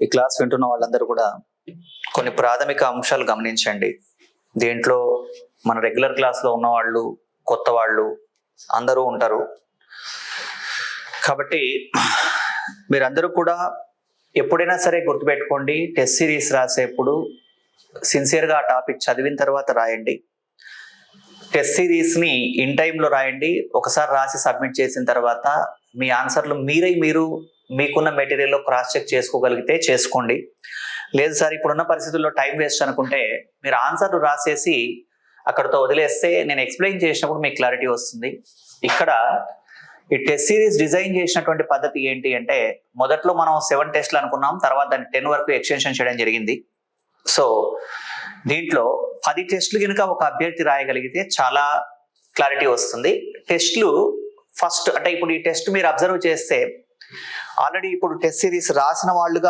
ఈ క్లాస్ వింటున్న వాళ్ళందరూ కూడా కొన్ని ప్రాథమిక అంశాలు గమనించండి. దీంట్లో మన రెగ్యులర్ క్లాస్లో ఉన్న వాళ్ళు, కొత్త వాళ్ళు అందరూ ఉంటారు. కాబట్టి మీరందరూ కూడా ఎప్పుడైనా సరే గుర్తుపెట్టుకోండి, టెస్ట్ సిరీస్ రాసేప్పుడు సిన్సియర్గా ఆ టాపిక్ చదివిన తర్వాత రాయండి. టెస్ట్ సిరీస్ని ఇన్ టైంలో రాయండి. ఒకసారి రాసి సబ్మిట్ చేసిన తర్వాత మీ ఆన్సర్లు మీరు మీకున్న మెటీరియల్లో క్రాస్ చెక్ చేసుకోగలిగితే చేసుకోండి. లేదు సార్ ఇప్పుడున్న పరిస్థితుల్లో టైం వేస్ట్ అనుకుంటే మీరు ఆన్సర్లు రాసేసి అక్కడితో వదిలేస్తే నేను ఎక్స్ప్లెయిన్ చేసినప్పుడు మీకు క్లారిటీ వస్తుంది. ఇక్కడ ఈ టెస్ట్ సిరీస్ డిజైన్ చేసినటువంటి పద్ధతి ఏంటి అంటే, మొదట్లో మనం 7 టెస్ట్లు అనుకున్నాం, తర్వాత దాన్ని 10 వరకు ఎక్స్టెన్షన్ చేయడం జరిగింది. సో దీంట్లో 10 టెస్టులు కనుక ఒక అభ్యర్థి రాయగలిగితే చాలా క్లారిటీ వస్తుంది. టెస్టులు ఫస్ట్ అంటే ఇప్పుడు ఈ టెస్ట్ మీరు అబ్జర్వ్ చేస్తే ఆల్రెడీ ఇప్పుడు టెస్ట్ సిరీస్ రాసిన వాళ్ళుగా